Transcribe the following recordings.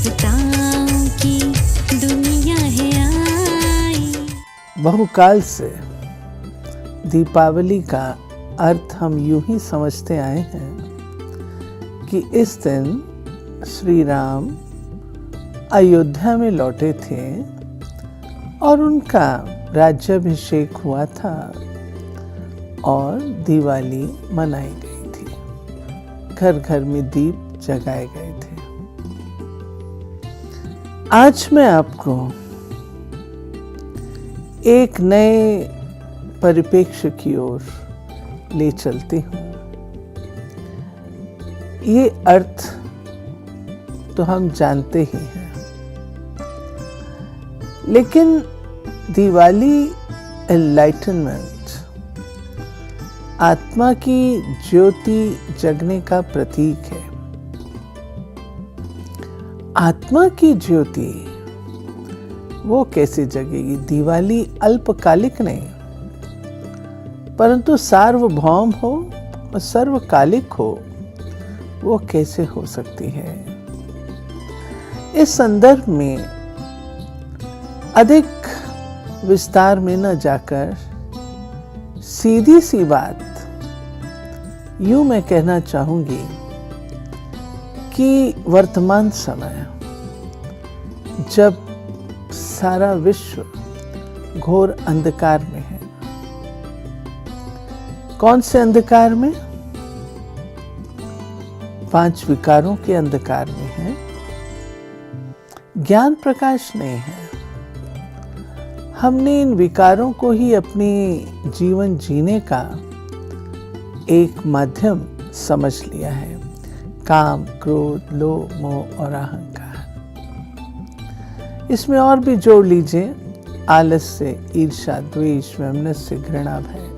देवताओं की दुनिया है आई। बहुकाल से दीपावली का अर्थ हम यूं ही समझते आए हैं कि इस दिन श्री राम अयोध्या में लौटे थे और उनका राज्याभिषेक हुआ था और दिवाली मनाई गई थी। घर घर में दीप जगाए गए थे। आज मैं आपको एक नए परिप्रेक्ष्य की ओर ले चलती हूँ। ये अर्थ तो हम जानते ही हैं, लेकिन दिवाली एनलाइटनमेंट, आत्मा की ज्योति जगने का प्रतीक है। आत्मा की ज्योति वो कैसे जगेगी? दिवाली अल्पकालिक नहीं, परंतु सार्वभौम हो और सर्वकालिक हो, वो कैसे हो सकती है? इस संदर्भ में अधिक विस्तार में न जाकर सीधी सी बात यूं मैं कहना चाहूंगी कि वर्तमान समय जब सारा विश्व घोर अंधकार में है। कौन से अंधकार में? 5 विकारों के अंधकार में है। ज्ञान प्रकाश नहीं है। हमने इन विकारों को ही अपनी जीवन जीने का एक माध्यम समझ लिया है। काम, क्रोध, लोभ, मोह और अहंकार। इसमें और भी जोड़ लीजिए आलस्य, ईर्ष्या, द्वेष, वैमनस्य, घृणा, भय।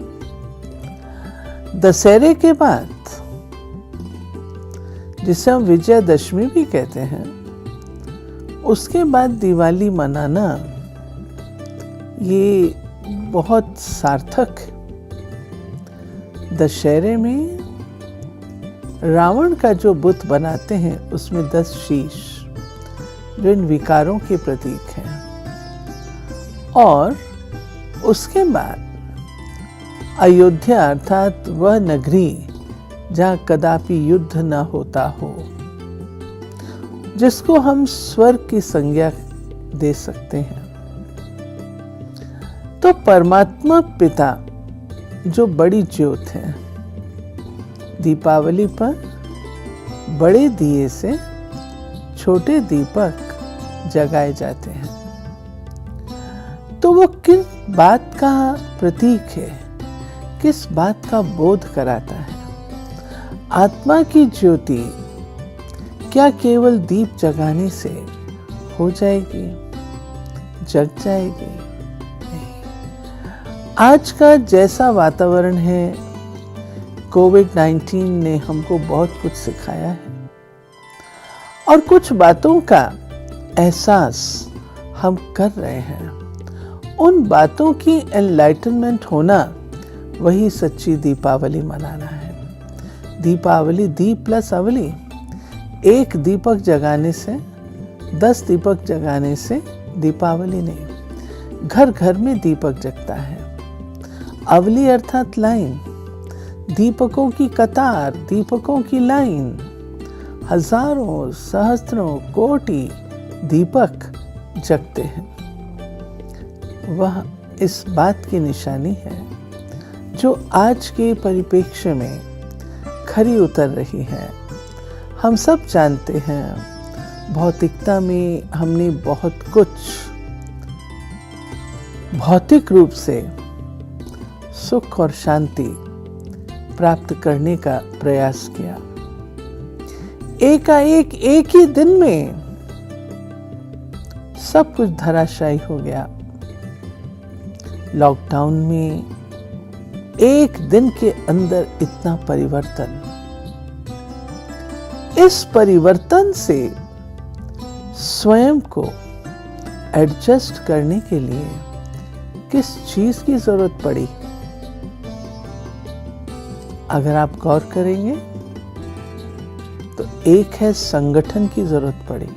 दशहरे के बाद, जिसे हम विजयादशमी भी कहते हैं, उसके बाद दिवाली मनाना ये बहुत सार्थक है। दशहरे में रावण का जो बुत बनाते हैं उसमें 10 शीश, जो इन विकारों के प्रतीक हैं, और उसके बाद अयोध्या अर्थात वह नगरी जहाँ कदापि युद्ध न होता हो, जिसको हम स्वर्ग की संज्ञा दे सकते हैं। तो परमात्मा पिता जो बड़ी ज्योत है, दीपावली पर बड़े दिए से छोटे दीपक जगाए जाते हैं। तो वो किस बात का प्रतीक है? किस बात का बोध कराता है? आत्मा की ज्योति क्या केवल दीप जगाने से हो जाएगी, जग जाएगी? आज का जैसा वातावरण है, कोविड-19 ने हमको बहुत कुछ सिखाया है और कुछ बातों का एहसास हम कर रहे हैं। उन बातों की एनलाइटनमेंट होना, वही सच्ची दीपावली मनाना है। दीपावली, दीप प्लस अवली। एक दीपक जगाने से, 10 दीपक जगाने से दीपावली नहीं। घर घर में दीपक जगता है। अवली अर्थात लाइन, दीपकों की कतार, दीपकों की लाइन। हजारों, सहस्त्रों, कोटि दीपक जगते हैं। वह इस बात की निशानी है जो आज के परिप्रेक्ष्य में खरी उतर रही है। हम सब जानते हैं, भौतिकता में हमने बहुत कुछ भौतिक रूप से सुख और शांति प्राप्त करने का प्रयास किया। एकाएक एक ही दिन में सब कुछ धराशायी हो गया। लॉकडाउन में एक दिन के अंदर इतना परिवर्तन। इस परिवर्तन से स्वयं को एडजस्ट करने के लिए किस चीज की जरूरत पड़ी? अगर आप गौर करेंगे तो एक है संगठन की जरूरत पड़ी।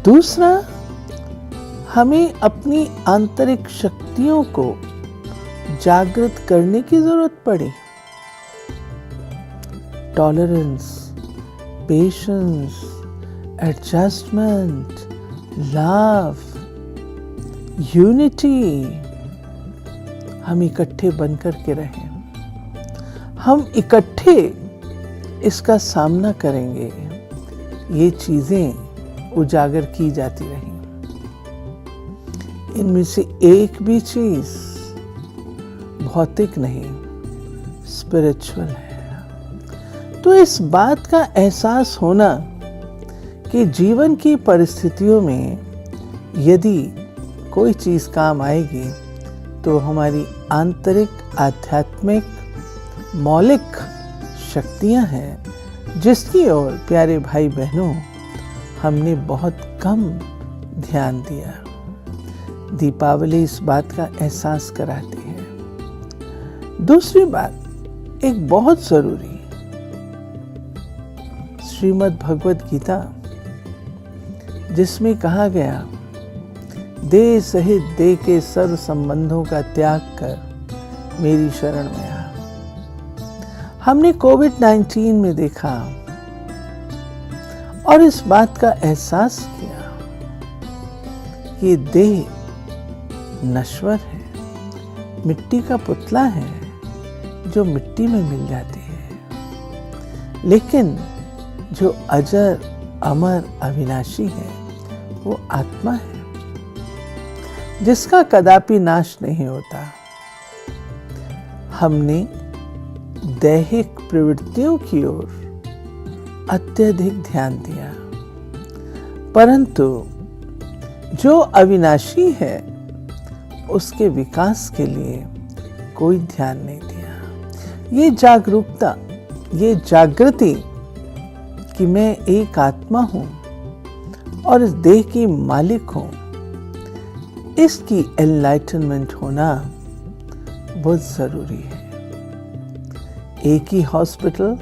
दूसरा, हमें अपनी आंतरिक शक्तियों को जागृत करने की जरूरत पड़ी। Tolerance, patience, adjustment, love, unity, हम इकट्ठे बनकर के रहें। हम इकट्ठे इसका सामना करेंगे। ये चीजें उजागर की जाती रहीं। इनमें से एक भी चीज भौतिक नहीं, स्पिरिचुअल है। तो इस बात का एहसास होना कि जीवन की परिस्थितियों में यदि कोई चीज काम आएगी तो हमारी आंतरिक आध्यात्मिक मौलिक शक्तियां हैं, जिसकी ओर प्यारे भाई बहनों हमने बहुत कम ध्यान दिया। दीपावली इस बात का एहसास कराती है। दूसरी बात, एक बहुत जरूरी, श्रीमद् भगवद गीता जिसमें कहा गया, देह सहित देह के सर्व संबंधों का त्याग कर मेरी शरण में आ। हमने कोविड-19 में देखा और इस बात का एहसास किया कि देह नश्वर है, मिट्टी का पुतला है जो मिट्टी में मिल जाती है, लेकिन जो अजर अमर अविनाशी है वो आत्मा है, जिसका कदापि नाश नहीं होता। हमने दैहिक प्रवृत्तियों की ओर अत्यधिक ध्यान दिया, परंतु जो अविनाशी है उसके विकास के लिए कोई ध्यान नहीं दिया। ये जागरूकता, ये जागृति कि मैं एक आत्मा हूं और इस देह की मालिक हूं, इसकी एनलाइटनमेंट होना बहुत जरूरी है। एक ही हॉस्पिटल,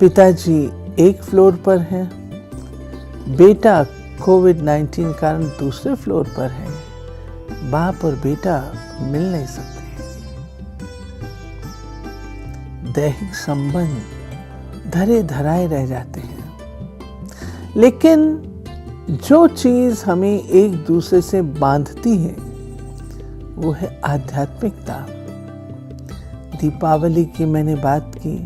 पिताजी एक फ्लोर पर हैं, बेटा कोविड-19 कारण दूसरे फ्लोर पर है, बाप और बेटा मिल नहीं सकते। दैहिक संबंध धरे धराए रह जाते हैं, लेकिन जो चीज हमें एक दूसरे से बांधती है वो है आध्यात्मिकता। दीपावली की मैंने बात की,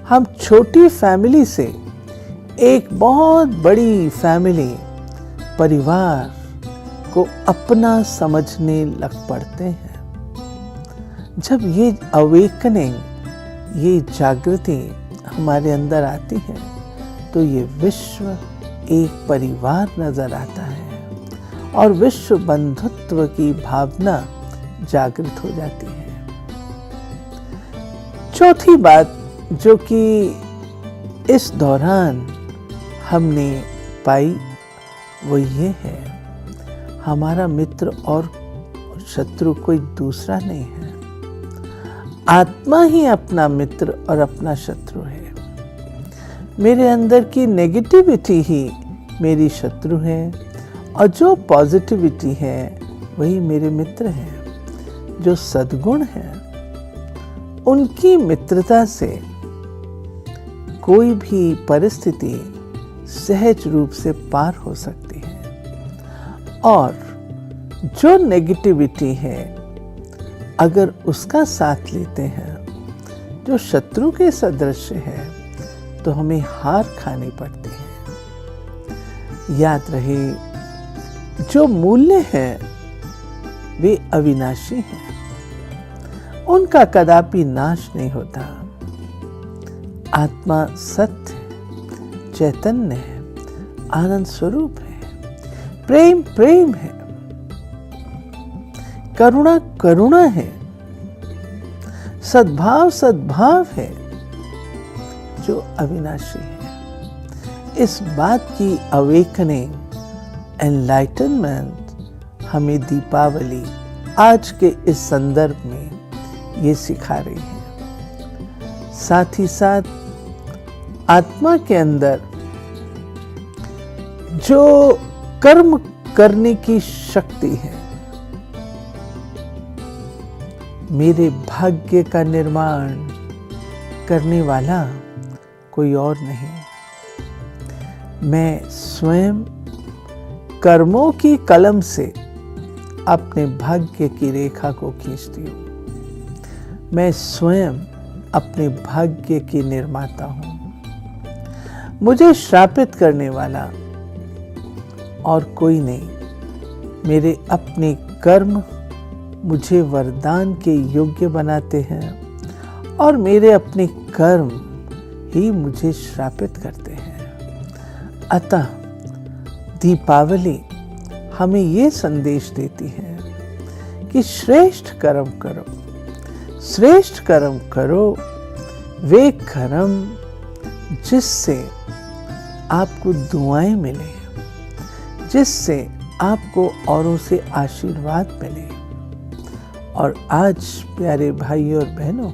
हम छोटी फैमिली से एक बहुत बड़ी फैमिली, परिवार को अपना समझने लग पड़ते हैं। जब ये अवेकनिंग, ये जागृति हमारे अंदर आती है तो ये विश्व एक परिवार नजर आता है और विश्व बंधुत्व की भावना जागृत हो जाती है। चौथी बात जो कि इस दौरान हमने पाई वो ये है, हमारा मित्र और शत्रु कोई दूसरा नहीं है। आत्मा ही अपना मित्र और अपना शत्रु है। मेरे अंदर की नेगेटिविटी ही मेरी शत्रु है और जो पॉजिटिविटी है वही मेरे मित्र हैं। जो सद्गुण हैं उनकी मित्रता से कोई भी परिस्थिति सहज रूप से पार हो सकती है, और जो नेगेटिविटी है अगर उसका साथ लेते हैं, जो शत्रु के सदृश है, तो हमें हार खानी पड़ती है। याद रहे, जो मूल्य हैं वे अविनाशी हैं, उनका कदापि नाश नहीं होता। आत्मा सत्य, चैतन्य है, आनंद स्वरूप है, प्रेम प्रेम है, करुणा करुणा है, सद्भाव सद्भाव है, जो अविनाशी है। इस बात की अवेकनिंग, एनलाइटनमेंट हमें दीपावली आज के इस संदर्भ में ये सिखा रही है। साथ ही साथ आत्मा के अंदर जो कर्म करने की शक्ति है, मेरे भाग्य का निर्माण करने वाला कोई और नहीं। मैं स्वयं कर्मों की कलम से अपने भाग्य की रेखा को खींचती हूँ। मैं स्वयं अपने भाग्य की निर्माता हूँ। मुझे श्रापित करने वाला और कोई नहीं। मेरे अपने कर्म मुझे वरदान के योग्य बनाते हैं और मेरे अपने कर्म ही मुझे श्रापित करते हैं। अतः दीपावली हमें ये संदेश देती है कि श्रेष्ठ कर्म करो, श्रेष्ठ कर्म करो, वे कर्म जिससे आपको दुआएं मिले, जिससे आपको औरों से आशीर्वाद मिले। और आज प्यारे भाई और बहनों,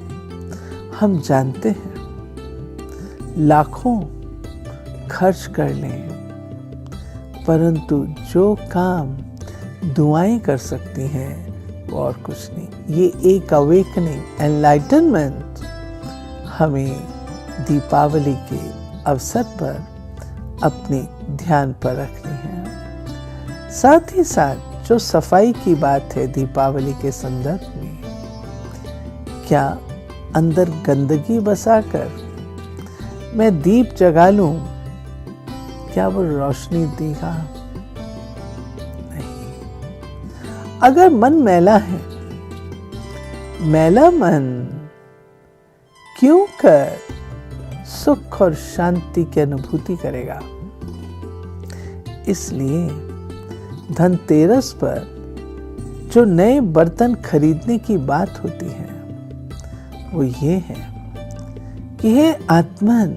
हम जानते हैं लाखों खर्च कर लें, परंतु जो काम दुआएं कर सकती हैं वो और कुछ नहीं। ये एक अवेकनिंग, एनलाइटनमेंट हमें दीपावली के अवसर पर अपने ध्यान पर रखनी है। साथ ही साथ जो सफाई की बात है दीपावली के संदर्भ में, क्या अंदर गंदगी बसाकर मैं दीप जगा लूं, क्या वो रोशनी देगा? नहीं। अगर मन मैला है, मैला मन क्यों कर सुख और शांति की अनुभूति करेगा? इसलिए धनतेरस पर जो नए बर्तन खरीदने की बात होती है वो ये है कि हे आत्मन,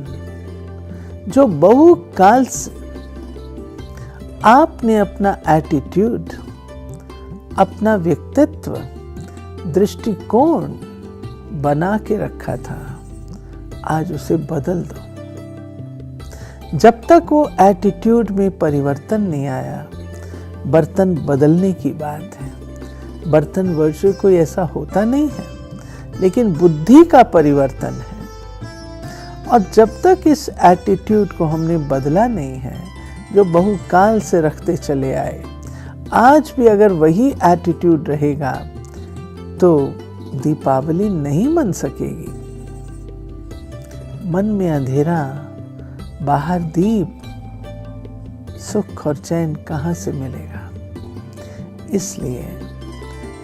जो बहु काल से आपने अपना एटीट्यूड, अपना व्यक्तित्व, दृष्टिकोण बना के रखा था, आज उसे बदल दो। जब तक वो एटीट्यूड में परिवर्तन नहीं आया, बर्तन बदलने की बात है। बर्तन वर्षों कोई ऐसा होता नहीं है, लेकिन बुद्धि का परिवर्तन है। और जब तक इस एटीट्यूड को हमने बदला नहीं है, जो बहुकाल से रखते चले आए, आज भी अगर वही एटीट्यूड रहेगा तो दीपावली नहीं मन सकेगी। मन में अंधेरा, बाहर दीप, सुख और चैन कहाँ से मिलेगा? इसलिए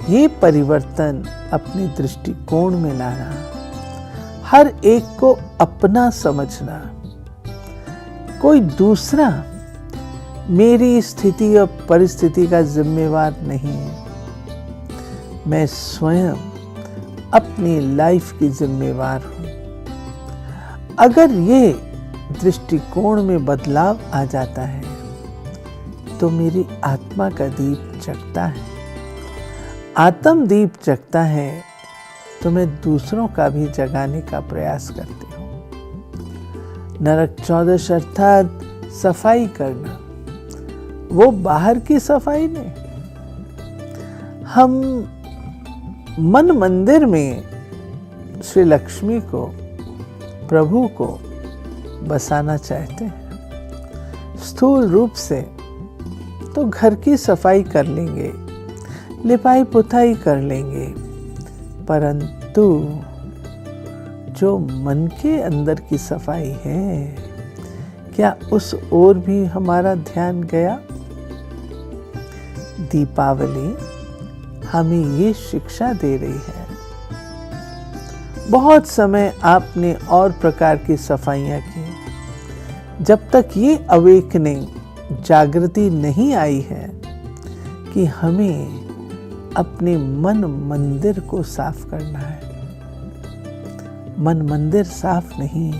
ये परिवर्तन अपने दृष्टिकोण में लाना, हर एक को अपना समझना, कोई दूसरा मेरी स्थिति और परिस्थिति का जिम्मेवार नहीं है। मैं स्वयं अपनी लाइफ की जिम्मेवार हूं। अगर ये दृष्टिकोण में बदलाव आ जाता है तो मेरी आत्मा का दीप जगता है। आत्म दीप जगता है तो मैं दूसरों का भी जगाने का प्रयास करती हूँ। नरक चौदश अर्थात सफाई करना, वो बाहर की सफाई नहीं। हम मन मंदिर में श्री लक्ष्मी को, प्रभु को बसाना चाहते हैं। स्थूल रूप से तो घर की सफाई कर लेंगे, लिपाई पुताई कर लेंगे, परंतु जो मन के अंदर की सफाई है, क्या उस ओर भी हमारा ध्यान गया? दीपावली हमें ये शिक्षा दे रही है। बहुत समय आपने और प्रकार की सफाइयां की, जब तक ये अवेकनिंग, जागृति नहीं आई है कि हमें अपने मन मंदिर को साफ करना है। मन मंदिर साफ नहीं,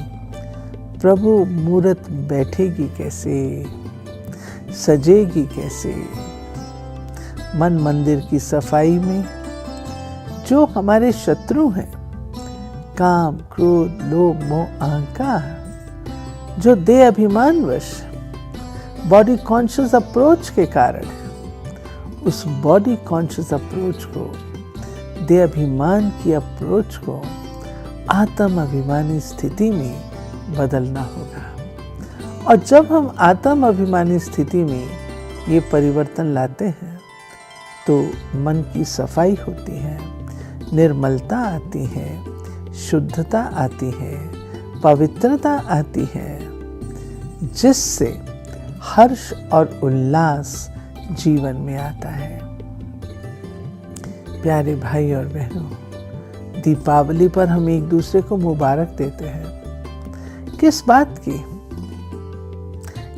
प्रभु मूरत बैठेगी कैसे, सजेगी कैसे? मन मंदिर की सफाई में जो हमारे शत्रु हैं, काम, क्रोध, लोभ, मोह, अहंकार, जो देह अभिमानवश बॉडी कॉन्शियस अप्रोच के कारण है। उस बॉडी कॉन्शियस अप्रोच को, देह अभिमान की अप्रोच को आत्म अभिमानी स्थिति में बदलना होगा। और जब हम आत्म अभिमानी स्थिति में ये परिवर्तन लाते हैं तो मन की सफाई होती है, निर्मलता आती है, शुद्धता आती है, पवित्रता आती है, जिससे हर्ष और उल्लास जीवन में आता है। प्यारे भाई और बहनों, दीपावली पर हम एक दूसरे को मुबारक देते हैं। किस बात की?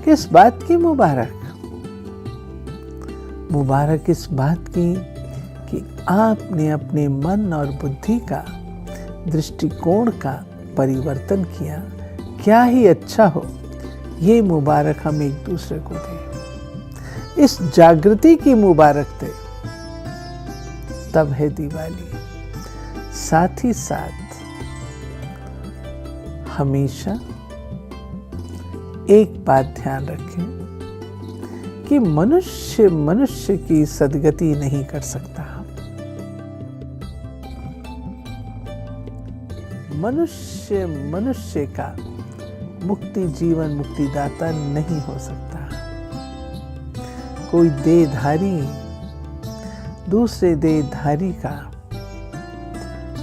किस बात की मुबारक? मुबारक इस बात की कि आपने अपने मन और बुद्धि का, दृष्टिकोण का परिवर्तन किया। क्या ही अच्छा हो, ये मुबारक हम एक दूसरे को दें। इस जागृति की मुबारक दें, तब है दिवाली। साथ ही साथ हमेशा एक बात ध्यान रखें कि मनुष्य मनुष्य की सद्गति नहीं कर सकता। मनुष्य मनुष्य का मुक्ति जीवन मुक्तिदाता नहीं हो सकता। कोई देहधारी दूसरे देहधारी का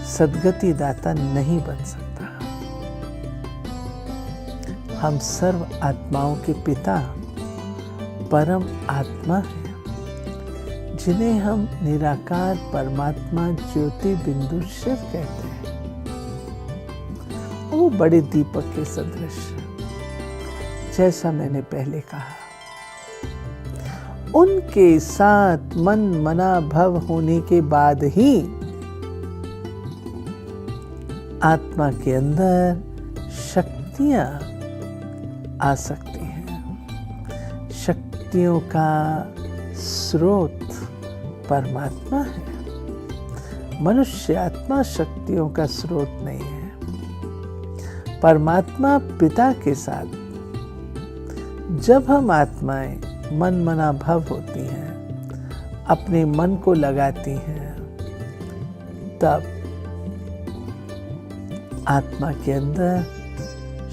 सद्गति दाता नहीं बन सकता। हम सर्व आत्माओं के पिता परम आत्मा हैं, जिन्हें हम निराकार परमात्मा ज्योति बिंदु शिव कहते हैं। वो बड़े दीपक के सदृश, जैसा मैंने पहले कहा, उनके साथ मन मना भव होने के बाद ही आत्मा के अंदर शक्तियां आ सकती हैं। शक्तियों का स्रोत परमात्मा है। मनुष्य आत्मा शक्तियों का स्रोत नहीं है। परमात्मा पिता के साथ जब हम आत्माएं मन मना भव होती हैं, अपने मन को लगाती हैं, तब आत्मा के अंदर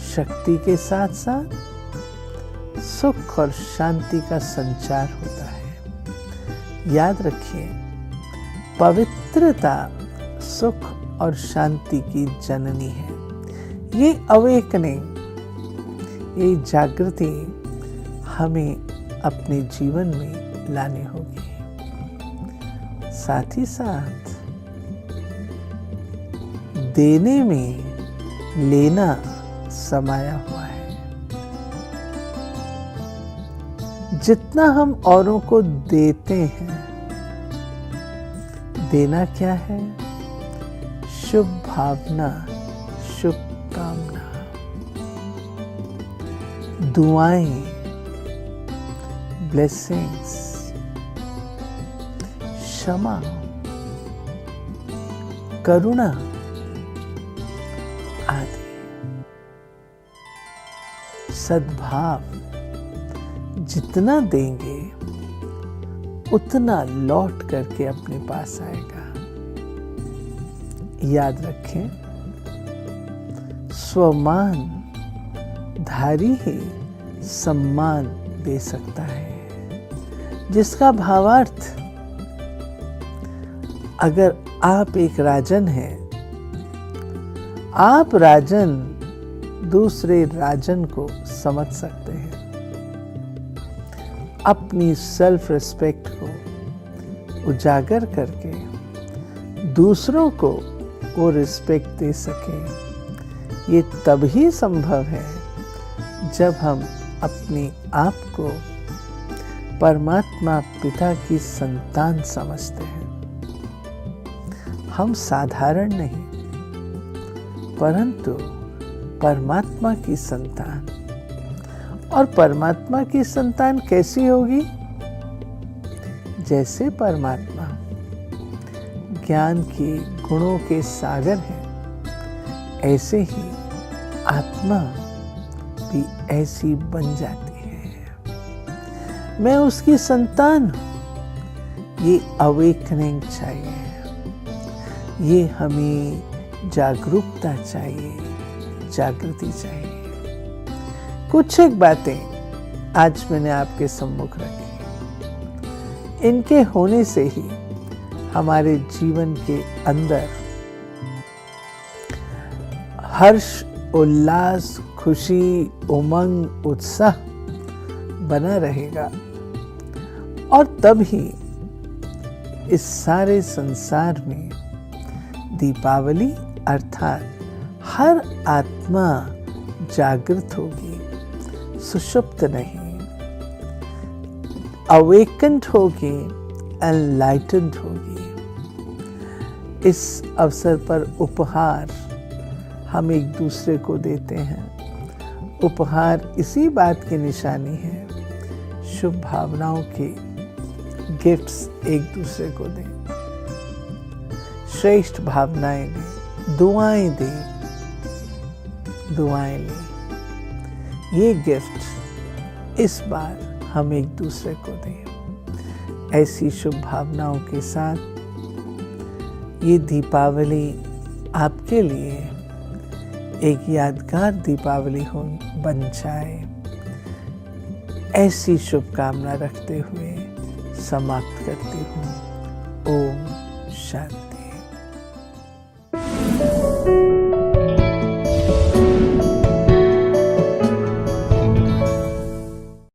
शक्ति के साथ साथ सुख और शांति का संचार होता है। याद रखिए, पवित्रता सुख और शांति की जननी है। ये अवेकनिंग, ये जागृति हमें अपने जीवन में लानी होगी। साथ ही साथ देने में लेना समाया हुआ है। जितना हम औरों को देते हैं, देना क्या है? शुभ भावना, शुभ कामना, दुआएं, ब्लेसिंग्स, क्षमा, करुणा आदि। सद्भाव जितना देंगे उतना लौट करके अपने पास आएगा। याद रखें, स्वमान धारी ही सम्मान दे सकता है। जिसका भावार्थ, अगर आप एक राजन हैं, आप राजन दूसरे राजन को समझ सकते हैं। अपनी सेल्फ रिस्पेक्ट को उजागर करके दूसरों को वो रिस्पेक्ट दे सकें। ये तभी संभव है जब हम अपने आप को परमात्मा पिता की संतान समझते हैं। हम साधारण नहीं, परंतु परमात्मा की संतान। और परमात्मा की संतान कैसी होगी? जैसे परमात्मा ज्ञान के गुणों के सागर हैं, ऐसे ही आत्मा भी ऐसी बन जाती है। मैं उसकी संतान हूं। ये अवेकनिंग चाहिए, ये हमें जागरूकता चाहिए, जागृति चाहिए। कुछ एक बातें आज मैंने आपके सम्मुख रखी। इनके होने से ही हमारे जीवन के अंदर हर्ष, उल्लास, खुशी, उमंग, उत्साह बना रहेगा और तभी इस सारे संसार में दीपावली अर्थात हर आत्मा जागृत होगी, सुषुप्त नहीं, अवेकेंड होगी, एनलाइटेंड होगी। इस अवसर पर उपहार हम एक दूसरे को देते हैं। उपहार इसी बात की निशानी है, शुभ भावनाओं के गिफ्ट्स एक दूसरे को दें, श्रेष्ठ भावनाएं दें, दुआएं दें, दुआएं लें। ये गिफ्ट इस बार हम एक दूसरे को दें। ऐसी शुभ भावनाओं के साथ ये दीपावली आपके लिए एक यादगार दीपावली बन जाए, ऐसी शुभकामना रखते हुए समाप्त करती हूँ। ओम शांति।